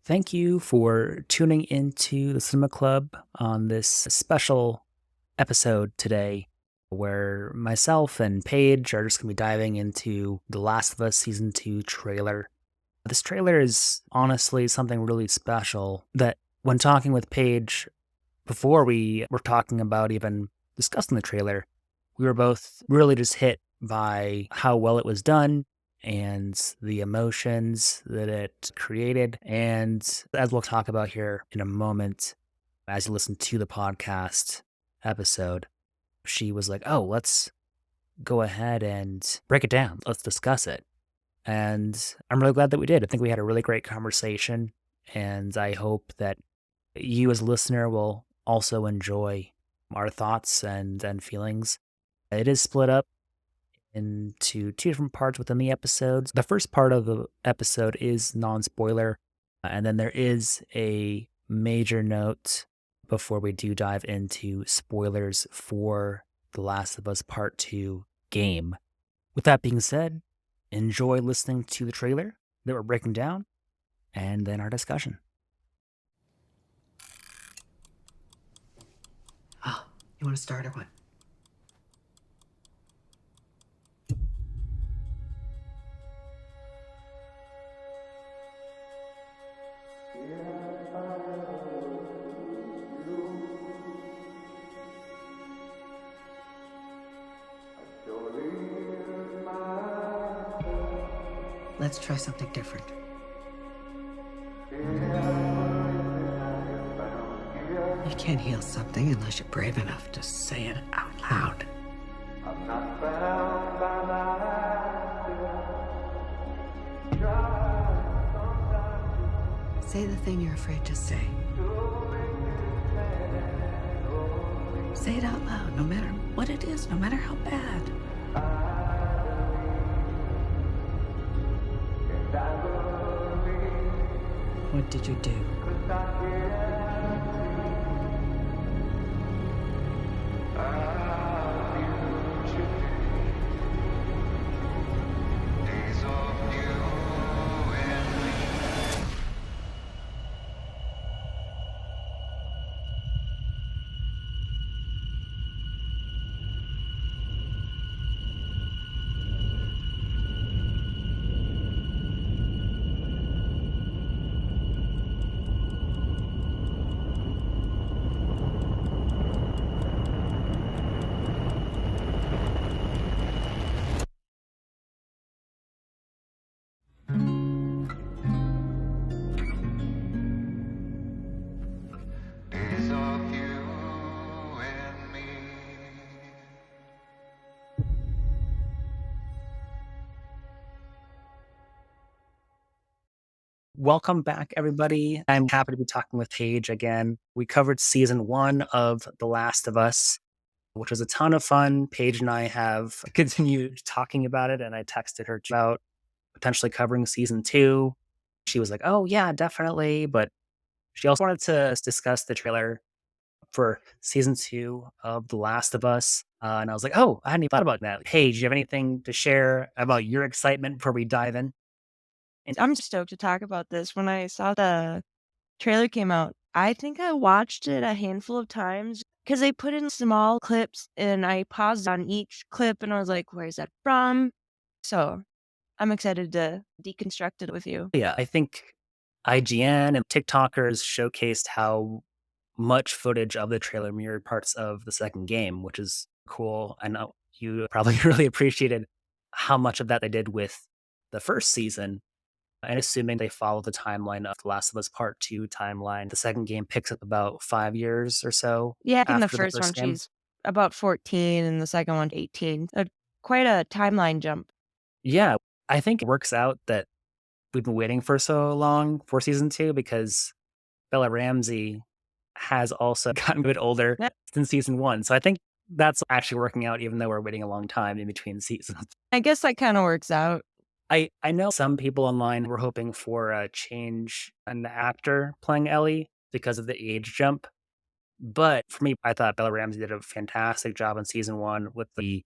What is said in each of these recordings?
Thank you for tuning into the Cinema Club on this special episode today, where myself and Paige are just going to be diving into The Last of Us Season 2 trailer. This trailer is honestly something really special that when talking with Paige before we were talking about even discussing the trailer, we were both really just hit by how well it was done and the emotions that it created. And as we'll talk about here in a moment, as you listen to the podcast episode, she was like, oh, let's go ahead and break it down. Let's discuss it. And I'm really glad that we did. I think we had a really great conversation. And I hope that you as a listener will also enjoy our thoughts and feelings. It is split up into two different parts within the episodes. The first part of the episode is non-spoiler, and then there is a major note before we do dive into spoilers for The Last of Us Part 2 game. With that being said, enjoy listening to the trailer that we're breaking down, and then our discussion. Oh, you want to start or what? Let's try something different. You can't heal something unless you're brave enough to say it out loud. Say the thing you're afraid to say. Say it out loud, no matter what it is, no matter how bad. What did you do? Welcome back, everybody. I'm happy to be talking with Paige again. We covered season 1 of The Last of Us, which was a ton of fun. Paige and I have continued talking about it, and I texted her about potentially covering season 2. She was like, oh, yeah, definitely. But she also wanted to discuss the trailer for season 2 of The Last of Us. And I was like, oh, I hadn't even thought about that. Paige, do you have anything to share about your excitement before we dive in? And I'm stoked to talk about this. When I saw the trailer came out, I think I watched it a handful of times because they put in small clips and I paused on each clip and I was like, where's that from? So I'm excited to deconstruct it with you. Yeah, I think IGN and TikTokers showcased how much footage of the trailer mirrored parts of the second game, which is cool. I know you probably really appreciated how much of that they did with the first season. And assuming they follow the timeline of The Last of Us Part 2 timeline, the second game picks up about 5 years or so. Yeah, in the after first one, game. she's about 14 and the second one, 18. Quite a timeline jump. Yeah, I think it works out that we've been waiting for so long for season 2 because Bella Ramsey has also gotten a bit older since season 1. So I think that's actually working out, even though we're waiting a long time in between seasons. I guess that kind of works out. I know some people online were hoping for a change in the actor playing Ellie because of the age jump. But for me, I thought Bella Ramsey did a fantastic job in season 1 with the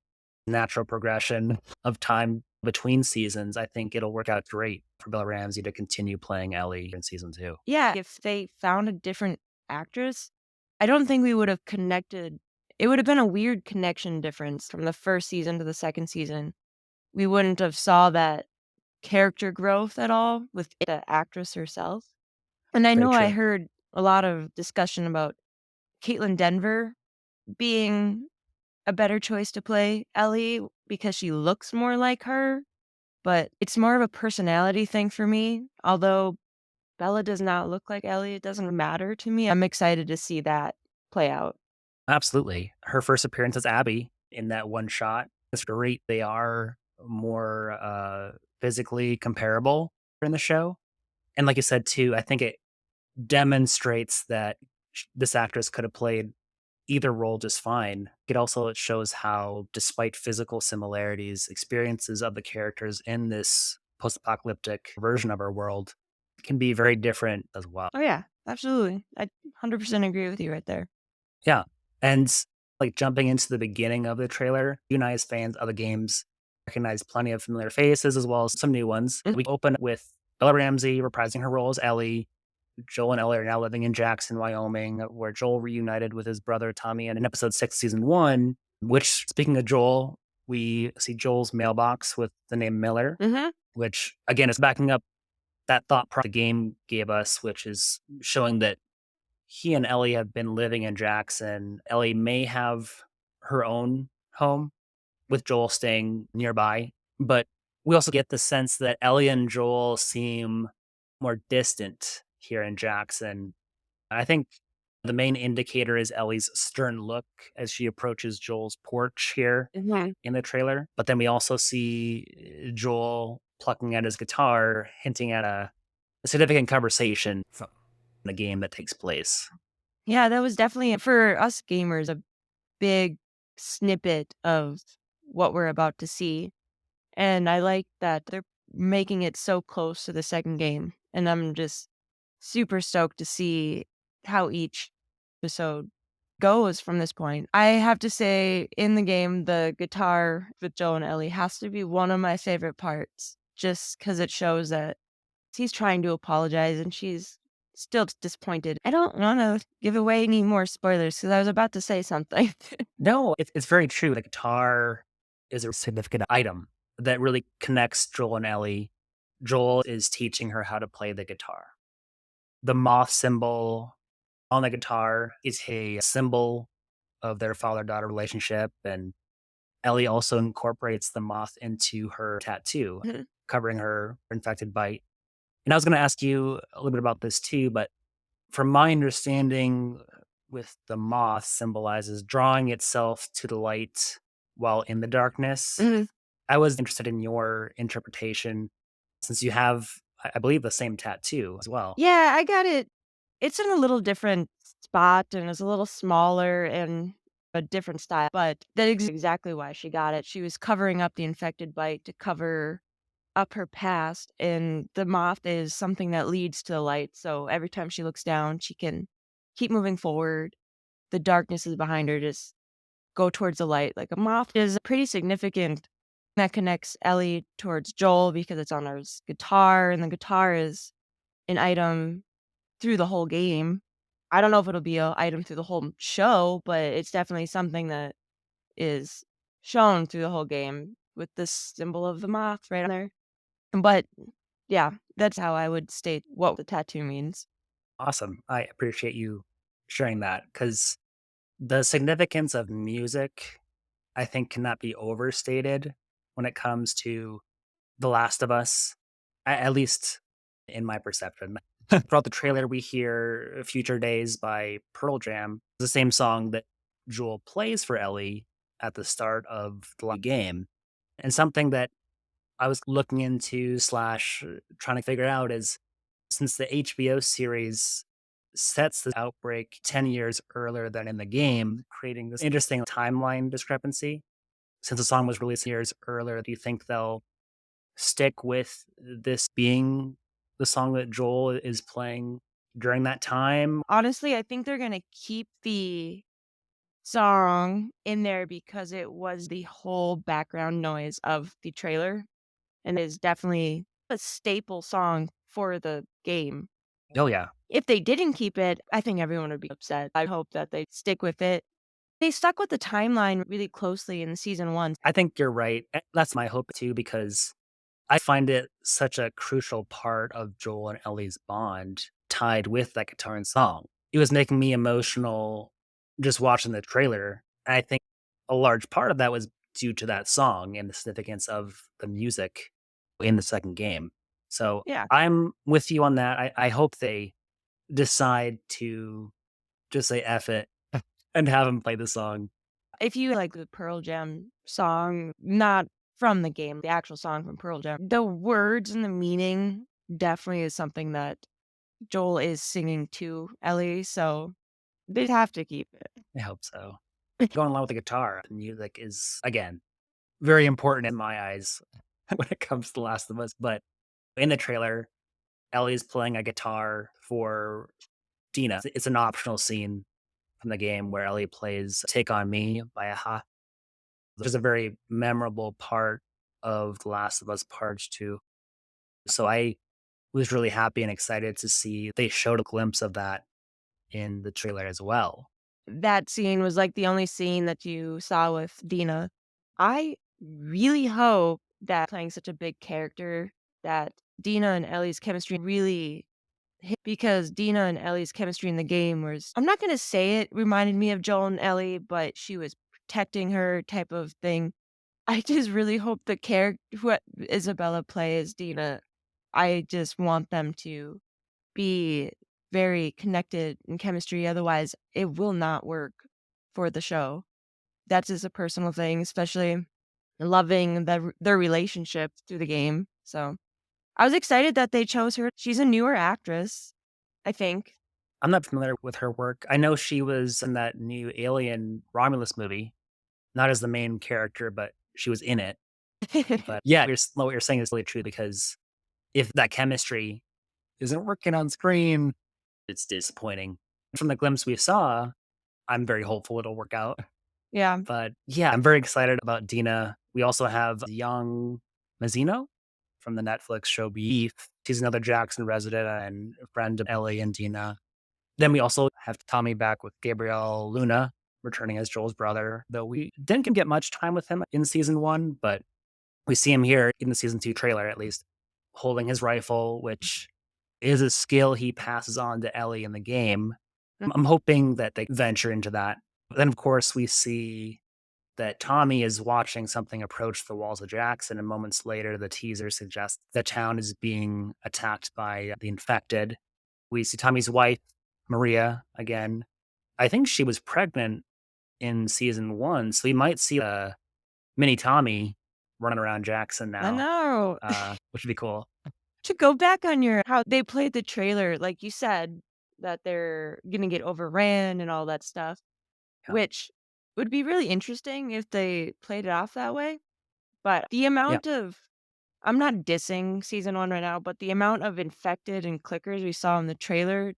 natural progression of time between seasons, I think it'll work out great for Bella Ramsey to continue playing Ellie in season 2. Yeah, if they found a different actress, I don't think we would have connected. It would have been a weird connection difference from the first season to the second season. We wouldn't have saw that character growth at all with the actress herself. And I Very know I true. heard a lot of discussion about Caitlin Denver being a better choice to play Ellie because she looks more like her, but it's more of a personality thing for me. Although Bella does not look like Ellie, it doesn't matter to me. I'm excited to see that play out. Absolutely. Her first appearance as Abby in that one shot is great. They are more physically comparable in the show. And like you said, too, I think it demonstrates that this actress could have played either role just fine. It shows how, despite physical similarities, experiences of the characters in this post apocalyptic version of our world can be very different as well. Oh, yeah, absolutely. I 100% agree with you right there. Yeah. And like jumping into the beginning of the trailer, you and I, as fans of the games, recognize plenty of familiar faces as well as some new ones. Mhm. We open with Bella Ramsey reprising her role as Ellie. Joel and Ellie are now living in Jackson, Wyoming, where Joel reunited with his brother Tommy in episode 6, season 1. Which, speaking of Joel, we see Joel's mailbox with the name Miller, Mhm. which again is backing up that thought the game gave us, which is showing that he and Ellie have been living in Jackson. Ellie may have her own home with Joel staying nearby, but we also get the sense that Ellie and Joel seem more distant here in Jackson. I think the main indicator is Ellie's stern look as she approaches Joel's porch here Mhm. in the trailer. But then we also see Joel plucking at his guitar, hinting at a significant conversation from the game that takes place. Yeah, that was definitely, for us gamers, a big snippet of what we're about to see. And I like that they're making it so close to the second game. And I'm just super stoked to see how each episode goes from this point. I have to say, in the game, the guitar with Joe and Ellie has to be one of my favorite parts, just because it shows that he's trying to apologize and she's still disappointed. I don't want to give away any more spoilers because I was about to say something. No, it's very true. The guitar is a significant item that really connects Joel and Ellie. Joel is teaching her how to play the guitar. The moth symbol on the guitar is a symbol of their father-daughter relationship, and Ellie also incorporates the moth into her tattoo, Mhm. covering her infected bite. And I was gonna ask you a little bit about this too, but from my understanding, with the moth symbolizes drawing itself to the light while in the darkness. Mhm. I was interested in your interpretation since you have, I believe, the same tattoo as well. Yeah, I got it. It's in a little different spot and it's a little smaller and a different style, but that is exactly why she got it. She was covering up the infected bite to cover up her past, and the moth is something that leads to the light. So every time she looks down, she can keep moving forward. The darkness is behind her, just go towards the light. Like a moth is pretty significant that connects Ellie towards Joel because it's on his guitar, and the guitar is an item through the whole game. I don't know if it'll be a item through the whole show, but it's definitely something that is shown through the whole game with this symbol of the moth right on there. But yeah, that's how I would state what the tattoo means. Awesome. I appreciate you sharing that because the significance of music, I think, cannot be overstated when it comes to The Last of Us, at least in my perception. Throughout the trailer, we hear Future Days by Pearl Jam, the same song that Joel plays for Ellie at the start of the game. And something that I was looking into slash trying to figure out is, since the HBO series sets the outbreak 10 years earlier than in the game, creating this interesting timeline discrepancy. Since the song was released years earlier, do you think they'll stick with this being the song that Joel is playing during that time? Honestly, I think they're gonna keep the song in there because it was the whole background noise of the trailer. and is definitely a staple song for the game. Oh, yeah. If they didn't keep it, I think everyone would be upset. I hope that they stick with it. They stuck with the timeline really closely in season 1. I think you're right. That's my hope too, because I find it such a crucial part of Joel and Ellie's bond tied with that guitar and song. It was making me emotional just watching the trailer. And I think a large part of that was due to that song and the significance of the music in the second game. So Yeah. I'm with you on that. I hope they decide to just say F it and have him play the song. If you like the Pearl Jam song, not from the game, the actual song from Pearl Jam, the words and the meaning definitely is something that Joel is singing to Ellie, so they'd have to keep it. I hope so. Going along with the guitar, the music is, again, very important in my eyes when it comes to The Last of Us. But in the trailer, Ellie's playing a guitar for Dina. It's an optional scene from the game where Ellie plays Take On Me by Aha, which is a very memorable part of The Last of Us Part 2. So I was really happy and excited to see they showed a glimpse of that in the trailer as well. That scene was like the only scene that you saw with Dina. I really hope that playing such a big character that Dina and Ellie's chemistry really hit because Dina and Ellie's chemistry in the game was I'm not gonna say it reminded me of Joel and Ellie, but she was protecting her type of thing. I just really hope the character who Isabella plays Dina, I just want them to be very connected in chemistry, otherwise it will not work for the show. That's just a personal thing, especially loving their relationship through the game. So, I was excited that they chose her. She's a newer actress, I think. I'm not familiar with her work. I know she was in that new Alien Romulus movie, not as the main character, but she was in it. But yeah, what you're saying is really true because if that chemistry isn't working on screen, it's disappointing. From the glimpse we saw, I'm very hopeful it'll work out. Yeah. But yeah, I'm very excited about Dina. We also have young Mazzino from the Netflix show Beef. She's another Jackson resident and a friend of Ellie and Dina. Then we also have Tommy back with Gabriel Luna returning as Joel's brother, though we didn't get much time with him in season 1, but we see him here in the season 2 trailer at least, holding his rifle, which is a skill he passes on to Ellie in the game. I'm hoping that they venture into that. But then, of course, we see that Tommy is watching something approach the walls of Jackson, and moments later, the teaser suggests the town is being attacked by the infected. We see Tommy's wife, Maria, again. I think she was pregnant in season 1, so we might see a mini Tommy running around Jackson I now, know. which would be cool. To go back on your how they played the trailer, like you said, that they're gonna get overran and all that stuff, Yeah. which would be really interesting if they played it off that way. But the Yeah, amount of I'm not dissing season 1 right now, but the amount of infected and clickers we saw in the trailer,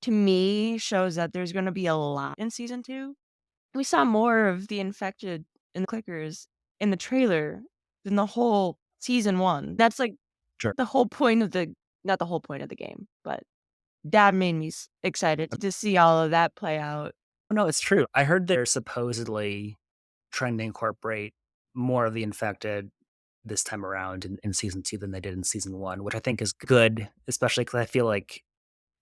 to me, shows that there's gonna be a lot in season 2. We saw more of the infected and clickers in the trailer than the whole season 1. That's, like, sure. the whole point of the not the whole point of the game, but that made me excited to see all of that play out. No, it's true. I heard they're supposedly trying to incorporate more of the infected this time around in season 2 than they did in season 1, which I think is good, especially because I feel like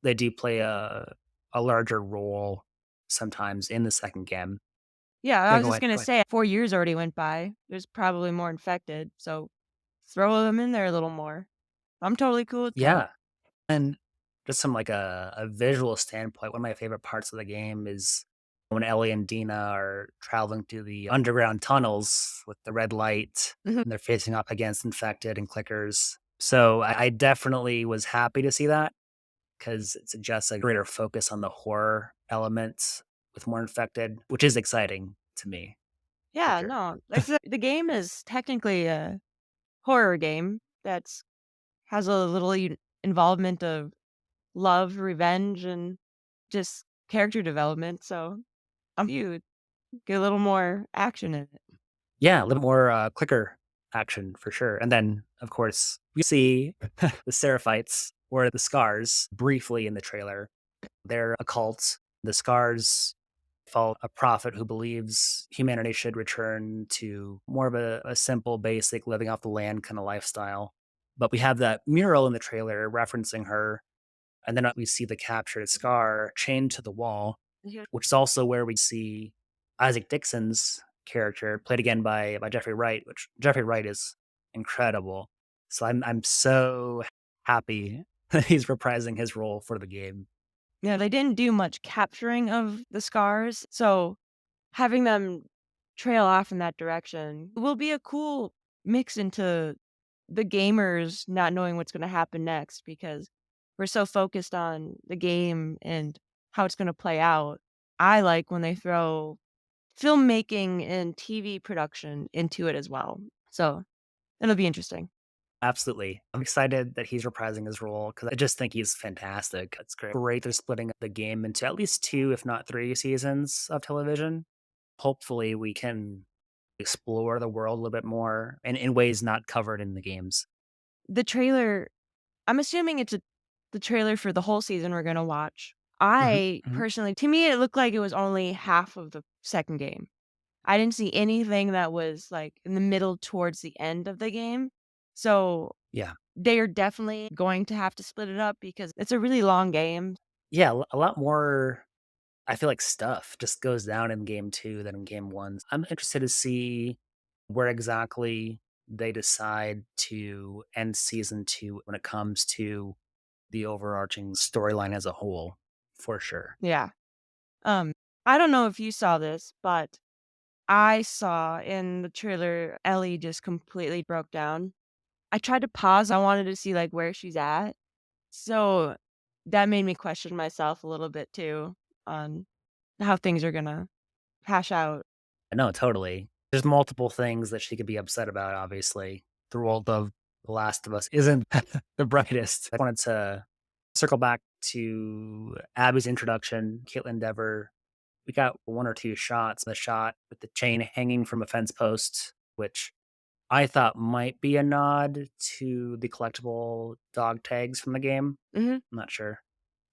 they do play a larger role sometimes in the second game. Yeah, I Yeah, was go just ahead, gonna go ahead. say 4 years already went by. There's probably more infected, so throw them in there a little more. I'm totally cool with that. Yeah, and just from, like, a visual standpoint, one of my favorite parts of the game is when Ellie and Dina are traveling through the underground tunnels with the red light, Mhm. and they're facing up against infected and clickers. So, I definitely was happy to see that because it suggests a greater focus on the horror elements with more infected, which is exciting to me, for Yeah, sure. no, like, the game is technically a horror game that's has a little involvement of love, revenge, and just character development, so I'm you get a little more action in it. Yeah, a little more, clicker action for sure. And then, of course, we see the Seraphites or the Scars briefly in the trailer. They're a cult. The Scars follow a prophet who believes humanity should return to more of a simple, basic, living off the land kind of lifestyle. But we have that mural in the trailer referencing her. And then we see the captured Scar chained to the wall, Mhm. which is also where we see Isaac Dixon's character, played again by Jeffrey Wright, which Jeffrey Wright is incredible. So I'm so happy that he's reprising his role for the game. Yeah, they didn't do much capturing of the Scars, so having them trail off in that direction will be a cool mix into the gamers not knowing what's gonna happen next because we're so focused on the game and how it's gonna play out. I like when they throw filmmaking and TV production into it as well. So, it'll be interesting. Absolutely. I'm excited that he's reprising his role because I just think he's fantastic. It's great. Great. They're splitting the game into at least two, if not three seasons of television. Hopefully, we can explore the world a little bit more and in ways not covered in the games. The trailer I'm assuming it's the trailer for the whole season we're gonna watch. Mhm, I mhm. personally to me, it looked like it was only half of the second game. I didn't see anything that was, like, in the middle towards the end of the game. So, Yeah. they are definitely going to have to split it up because it's a really long game. Yeah, a lot more, I feel like stuff just goes down in game 2 than in game 1. I'm interested to see where exactly they decide to end season 2 when it comes to the overarching storyline as a whole, for sure. Yeah. Um, I don't know if you saw this, but I saw in the trailer Ellie just completely broke down. I tried to pause, I wanted to see, like, where she's at. So, that made me question myself a little bit too on how things are gonna hash out. No, totally. There's multiple things that she could be upset about, obviously. The world of The Last of Us isn't the brightest. I wanted to circle back to Abby's introduction, Caitlin Dever. We got one or two shots. The shot with the chain hanging from a fence post, which I thought might be a nod to the collectible dog tags from the game. Mhm. I'm not sure.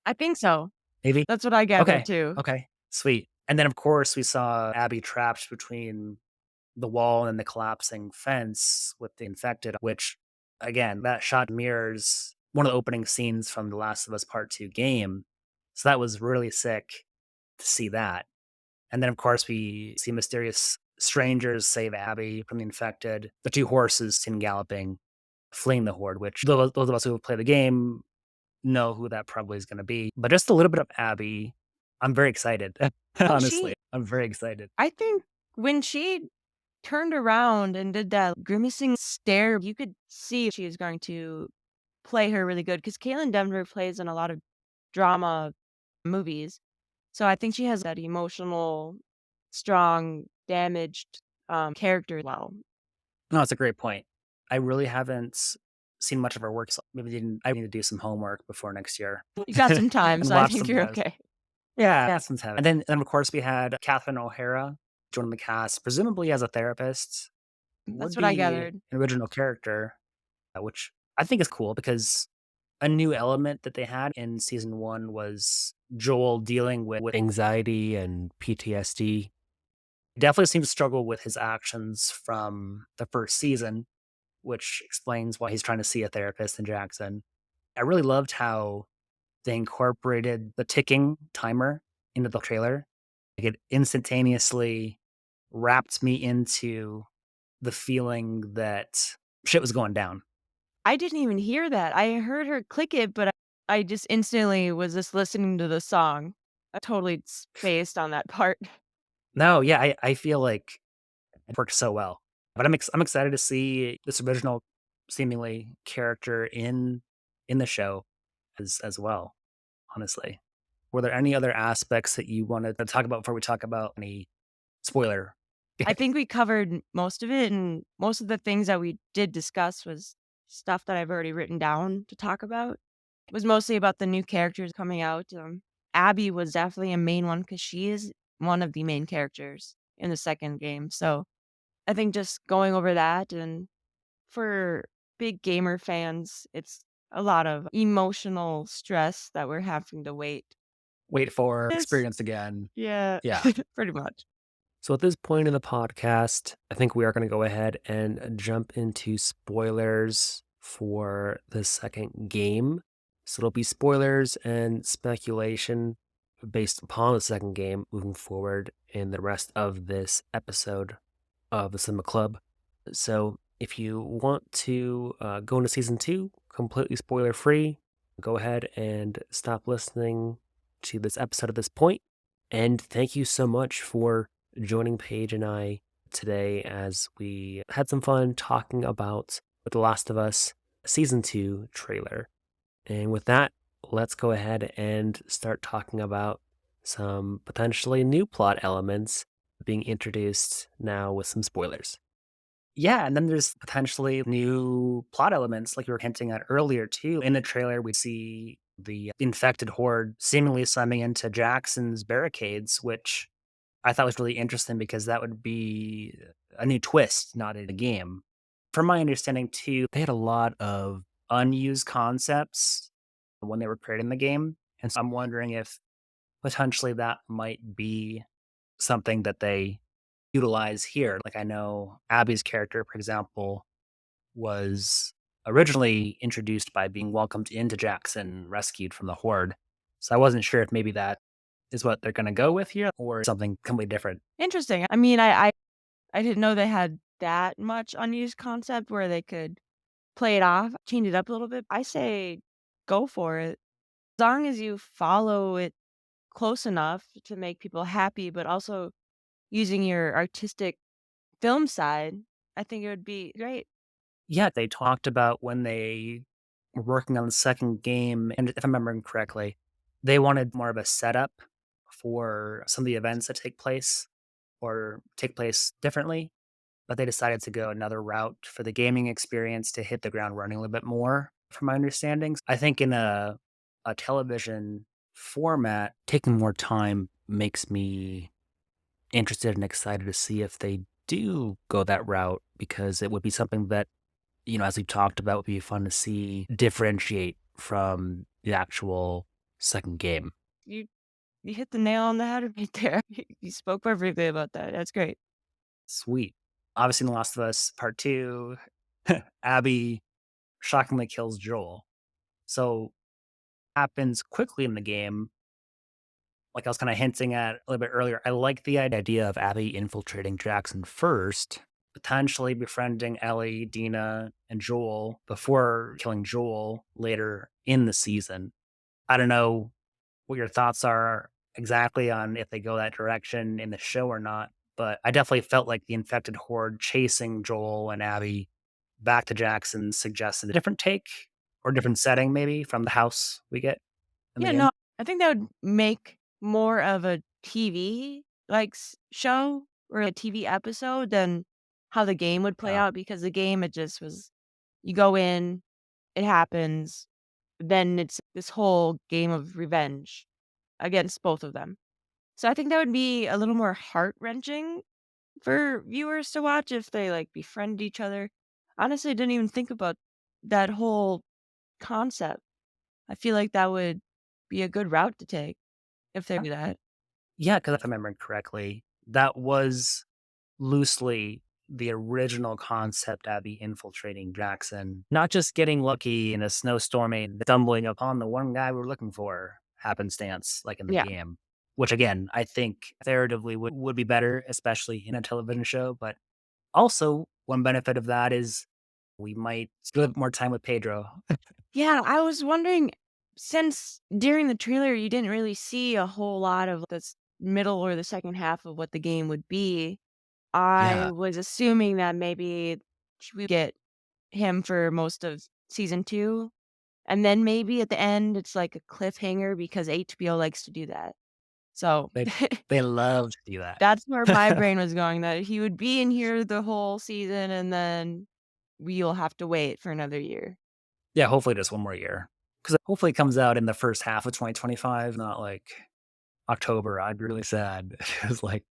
I think so. Maybe? That's what I gathered Okay. too. Okay. Sweet. And then, of course, we saw Abby trapped between the wall and the collapsing fence with the infected, which, again, that shot mirrors one of the opening scenes from The Last of Us Part 2 game. So that was really sick to see that. And then, of course, we see mysterious strangers save Abby from the infected. The two horses seen galloping, fleeing the horde, which those of us who play the game know who that probably is going to be. But just a little bit of Abby, I'm very excited. Oh, Honestly, she I'm very excited. I think when she turned around and did that grimacing stare, you could see she is going to play her really good because Caitlin Denver plays in a lot of drama movies. So I think she has that emotional, strong, damaged, character well. No, it's a great point. I really haven't seen much of her work. So maybe didn't. I need to do some homework before next year You got some time, and so I watch think some of you're those. okay. Yeah, some time. And then of course we had Catherine O'Hara joining the cast, presumably as a therapist. That's Would what I be gathered. an original character, which I think is cool because a new element that they had in season 1 was Joel dealing with anxiety and PTSD. He definitely seems to struggle with his actions from the first season, which explains why he's trying to see a therapist in Jackson. I really loved how they incorporated the ticking timer into the trailer. Like it instantaneously wrapped me into the feeling that shit was going down. I didn't even hear that. I heard her click it, but I just instantly was just listening to the song. I totally spaced on that part. No, yeah, I feel like it worked so well. But I'm excited to see this original seemingly character in the show as well, honestly. Were there any other aspects that you wanted to talk about before we talk about any spoiler? I think we covered most of it, and most of the things that we did discuss was stuff that I've already written down to talk about. It was mostly about the new characters coming out. Abby was definitely a main one because she is one of the main characters in the second game. So I think just going over that and for big gamer fans, it's a lot of emotional stress that we're having to wait. Wait for Yes. experience again. Yeah, Yeah. pretty much. So at this point in the podcast, I think we are going to go ahead and jump into spoilers for the second game. So it'll be spoilers and speculation based upon the second game moving forward in the rest of this episode of the Cinema Club. So if you want to go into season 2 completely spoiler free, go ahead and stop listening to this episode at this point. And thank you so much for joining Paige and I today as we had some fun talking about The Last of Us Season 2 trailer. And with that, let's go ahead and start talking about some potentially new plot elements being introduced now with some spoilers. Yeah, and then there's potentially new plot elements, like you were hinting at earlier, too. In the trailer, we see the infected horde seemingly slamming into Jackson's barricades, which I thought was really interesting because that would be a new twist, not in the game. From my understanding, too, they had a lot of unused concepts when they were creating the game. And so I'm wondering if potentially that might be something that they utilize here. Like I know Abby's character, for example, was originally introduced by being welcomed into Jackson, rescued from the horde. So I wasn't sure if maybe that is what they're going to go with here or something completely different. Interesting. I mean, I didn't know they had that much unused concept where they could play it off, change it up a little bit. I say go for it. As long as you follow it close enough to make people happy, but also using your artistic film side, I think it would be great. Yeah, they talked about when they were working on the second game, and if I'm remembering correctly, they wanted more of a setup for some of the events that take place or take place differently, but they decided to go another route for the gaming experience to hit the ground running a little bit more, from my understanding. I think in a television format, taking more time makes me interested and excited to see if they do go that route because it would be something that, as we talked about, would be fun to see differentiate from the actual second game. You you hit the nail on the head right there. You spoke perfectly about that. That's great. Sweet. Obviously, in The Last of Us Part 2, Abby shockingly kills Joel. So happens quickly in the game. Like I was kind of hinting at a little bit earlier, I like the idea of Abby infiltrating Jackson first, potentially befriending Ellie, Dina, and Joel before killing Joel later in the season. I don't know what your thoughts are exactly on if they go that direction in the show or not, but I definitely felt like the infected horde chasing Joel and Abby back to Jackson suggested a different take or different setting, maybe from the house we get in the Yeah, game. no, I think that would make more of a TV like show or a TV episode than how the game would play Yeah. out because the game it just was you go in, it happens, then it's this whole game of revenge against both of them. So I think that would be a little more heart-wrenching for viewers to watch if they, like, befriend each other. Honestly, I didn't even think about that whole concept. I feel like that would be a good route to take if they do that. Yeah, because if I remember correctly, that was loosely the original concept Abby infiltrating Jackson, not just getting lucky in a snowstorm and stumbling upon the one guy we were looking for happenstance, like in the Yeah. game. Which again, I think narratively would be better, especially in a television show. But also, one benefit of that is we might spend more time with Pedro. Yeah, I was wondering, since during the trailer, you didn't really see a whole lot of this middle or the second half of what the game would be, I Yeah, was assuming that maybe we get him for most of season 2, and then maybe at the end, it's like a cliffhanger because HBO likes to do that. So, they they love to do that. that's where my brain was going, that he would be in here the whole season, and then we'll have to wait for another year. Yeah, hopefully just one more year. Because hopefully it comes out in the first half of 2025, not like October. I'd be really sad if it was like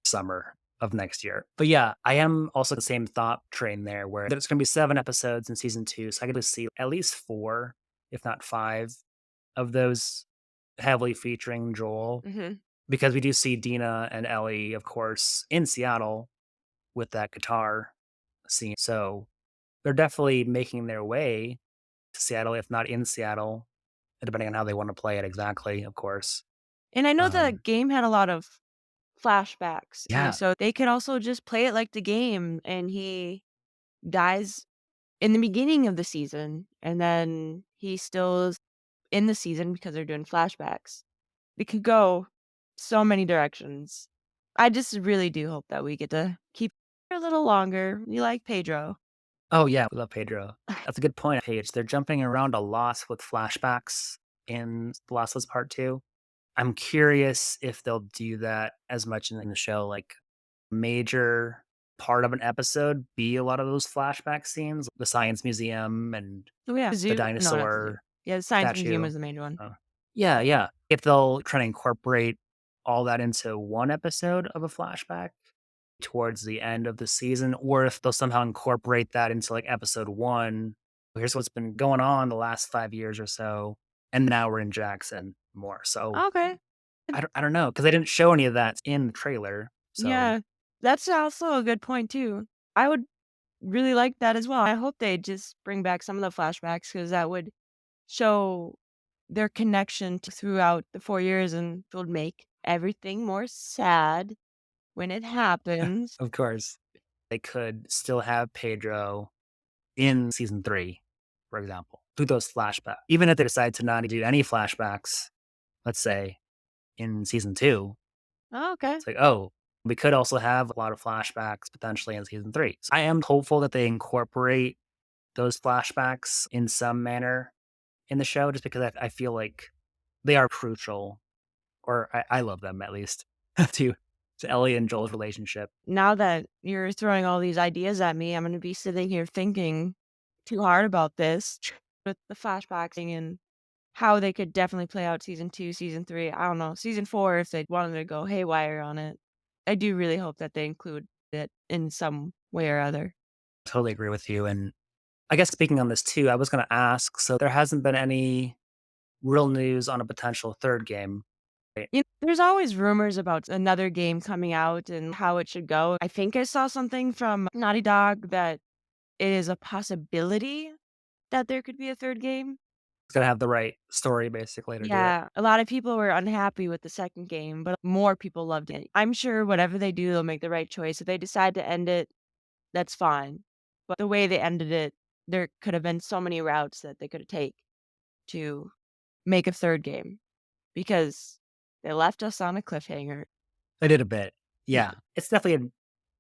summer. of next year. But yeah, I am also the same thought train there where there's going to be 7 episodes in season 2. So I could see at least 4, if not 5 of those heavily featuring Joel Hmm. because we do see Dina and Ellie, of course, in Seattle with that guitar scene. So they're definitely making their way to Seattle, if not in Seattle, depending on how they want to play it exactly, of course. And I know the Um, game had a lot of flashbacks too, yeah, so they could also just play it like the game, and he dies in the beginning of the season, and then he still is in the season because they're doing flashbacks. It could go so many directions. I just really do hope that we get to keep it a little longer. We like Pedro. oh, yeah, we love Pedro. That's a good point, Paige. They're jumping around a lot with flashbacks in The Last of Us Part 2. I'm curious if they'll do that as much in the show, like major part of an episode be a lot of those flashback scenes, the science museum and Oh, yeah. the Zoo? No, not the zoo. dinosaur Yeah, the Science Museum statue. is the main one. Uh, yeah, yeah. If they'll try to incorporate all that into one episode of a flashback towards the end of the season, or if they'll somehow incorporate that into like episode 1. Here's what's been going on the last 5 years or so, and now we're in Jackson more. So Okay. I don't know because they didn't show any of that in the trailer. So Yeah. That's also a good point too. I would really like that as well. I hope they just bring back some of the flashbacks because that would show their connection throughout the 4 years and it would make everything more sad when it happens. of course they could still have Pedro in season 3, for example, do those flashbacks. Even if they decide to not do any flashbacks, let's say in season 2, Oh, okay. it's like, oh, we could also have a lot of flashbacks potentially in season 3. So I am hopeful that they incorporate those flashbacks in some manner in the show, just because I feel like they are crucial, or I love them at least to to Ellie and Joel's relationship. Now that you're throwing all these ideas at me, I'm going to be sitting here thinking too hard about this with the flashbacking and how they could definitely play out season 2, season 3. I don't know, season 4 if they wanted to go haywire on it. I do really hope that they include it in some way or other. Totally agree with you. And I guess speaking on this too, I was going to ask. So there hasn't been any real news on a potential third game. Right? There's always rumors about another game coming out and how it should go. I think I saw something from Naughty Dog that it is a possibility that there could be a third game. It's got to have the right story basically to do it. Yeah, a lot of people were unhappy with the second game, but more people loved it. I'm sure whatever they do, they'll make the right choice. If they decide to end it, that's fine. But the way they ended it, there could have been so many routes that they could have taken to make a third game because they left us on a cliffhanger. I did a bit. Yeah. Yeah. It's definitely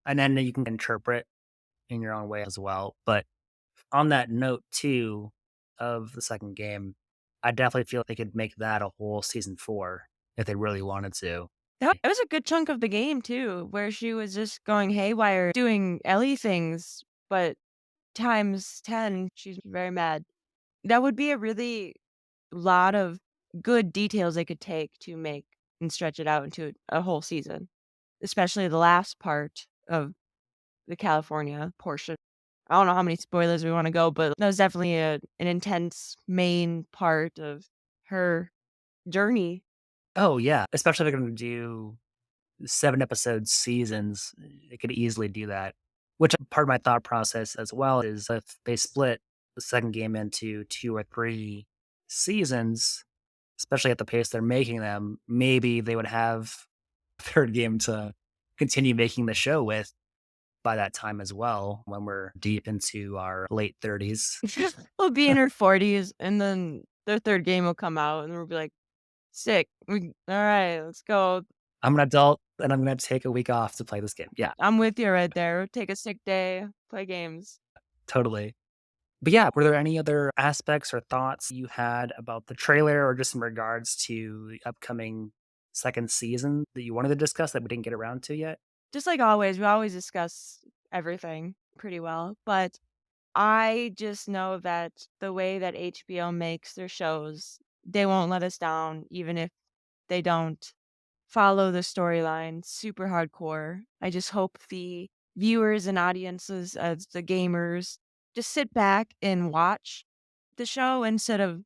an ending you can interpret in your own way as well. But on that note, too, of the second game, I definitely feel like they could make that a whole season 4 if they really wanted to. That was a good chunk of the game too, where she was just going haywire, doing Ellie things, but times 10, she's very mad. That would be a really lot of good details they could take to make and stretch it out into a whole season, especially the last part of the California portion. I don't know how many spoilers we wanna go, but that was definitely an intense main part of her journey. Oh, yeah. Especially if they're going to do 7 episode seasons, it could easily do that. Which part of my thought process as well is if they split the second game into 2 or 3 seasons, especially at the pace they're making them, maybe they would have a third game to continue making the show with by that time as well, when we're deep into our late 30s. We'll be in her 40s, and then the 3rd game will come out, and we'll be like, "Sick. Alright, let's go." I'm an adult and I'm going to take a week off to play this game. Yeah, I'm with you right there. Take a sick day, play games. totally. But yeah, were there any other aspects or thoughts you had about the trailer or just in regards to the upcoming second season that you wanted to discuss that we didn't get around to yet? Just like always, we always discuss everything pretty well, but I just know that the way that HBO makes their shows, they won't let us down even if they don't follow the storyline super hardcore. I just hope the viewers and audiences, as the gamers, just sit back and watch the show instead of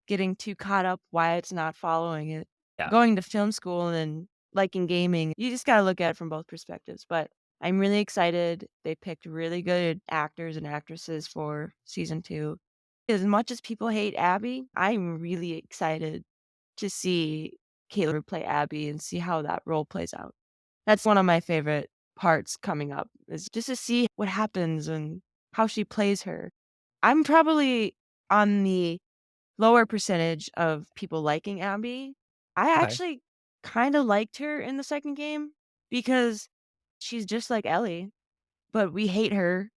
getting too caught up why it's not following it. Yeah. Going to film school and liking gaming, you just gotta look at it from both perspectives. But I'm really excited. They picked really good actors and actresses for season 2. As much as people hate Abby, I'm really excited to see Caleb play Abby and see how that role plays out. That's one of my favorite parts coming up, is just to see what happens and how she plays her. I'm probably on the lower percentage of people liking Abby. I Okay. actually kind of liked her in the second game because she's just like Ellie, but we hate her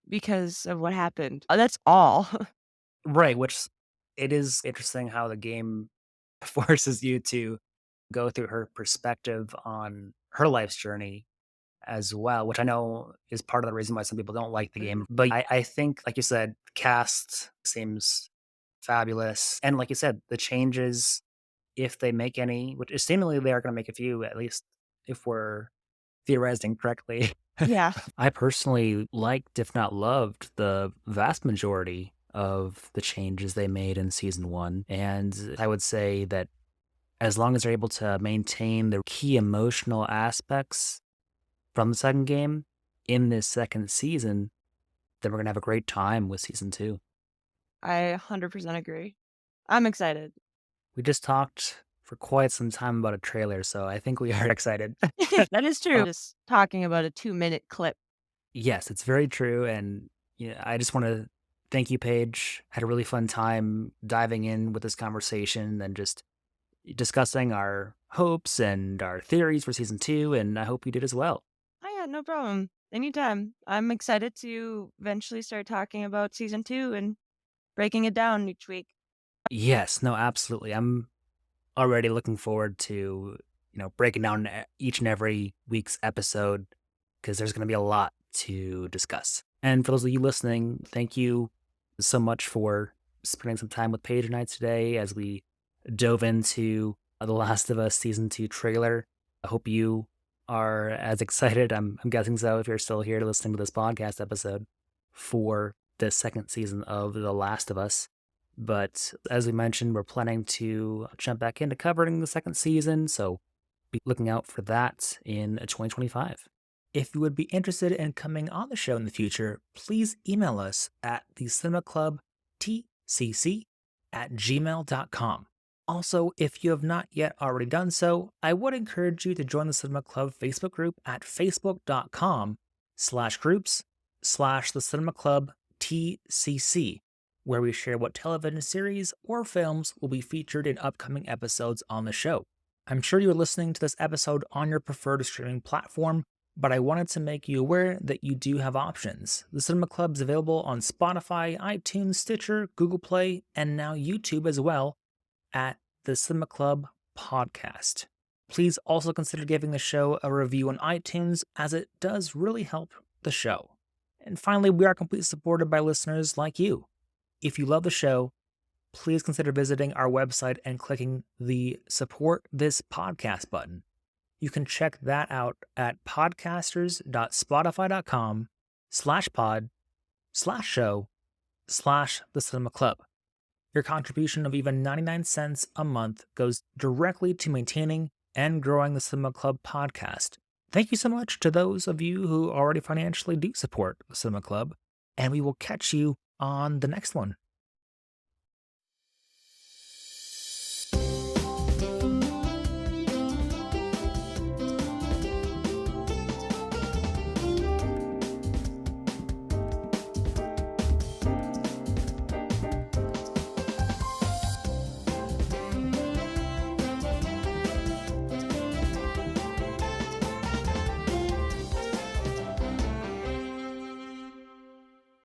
because of what happened. That's all. Right, which it is interesting how the game forces you to go through her perspective on her life's journey as well, which I know is part of the reason why some people don't like the game. But I think, like you said, cast seems fabulous. And like you said, the changes, if they make any, which is seemingly they are going to make a few, at least if we're theorizing correctly. Yeah. I personally liked, if not loved, the vast majority of the changes they made in season 1. And I would say that as long as they're able to maintain the key emotional aspects from the second game in this second season, then we're going to have a great time with season 2. I 100% agree. I'm excited. We just talked for quite some time about a trailer, so I think we are excited. That is true. Just talking about a 2-minute clip. Yes, it's very true. And I just want to thank you, Paige. Had a really fun time diving in with this conversation and just discussing our hopes and our theories for season 2. And I hope you did as well. Oh, yeah, no problem. Anytime. I'm excited to eventually start talking about season 2 and breaking it down each week. Yes, no, absolutely. I'm already looking forward to, breaking down each and every week's episode because there's going to be a lot to discuss. And for those of you listening, thank you so much for spending some time with Paige and I today as we dove into The Last of Us Season 2 trailer. I hope you are as excited, I'm guessing so, if you're still here listening to this podcast episode, for the second season of The Last of Us. But as we mentioned, we're planning to jump back into covering the second season, so be looking out for that in 2025. If you would be interested in coming on the show in the future, please email us at thecinemaclubtcc@gmail.com. Also, if you have not yet already done so, I would encourage you to join the Cinema Club Facebook group at facebook.com/groups/the Cinema Club TCC, where we share what television series or films will be featured in upcoming episodes on the show. I'm sure you're listening to this episode on your preferred streaming platform, but I wanted to make you aware that you do have options. The Cinema Club is available on Spotify, iTunes, Stitcher, Google Play, and now YouTube as well at the Cinema Club Podcast. Please also consider giving the show a review on iTunes, as it does really help the show. And finally, we are completely supported by listeners like you. If you love the show, please consider visiting our website and clicking the Support This Podcast button. You can check that out at podcasters.spotify.com/pod/show/the Cinema Club. Your contribution of even 99 cents a month goes directly to maintaining and growing the Cinema Club podcast. Thank you so much to those of you who already financially do support the Cinema Club, and we will catch you on the next one.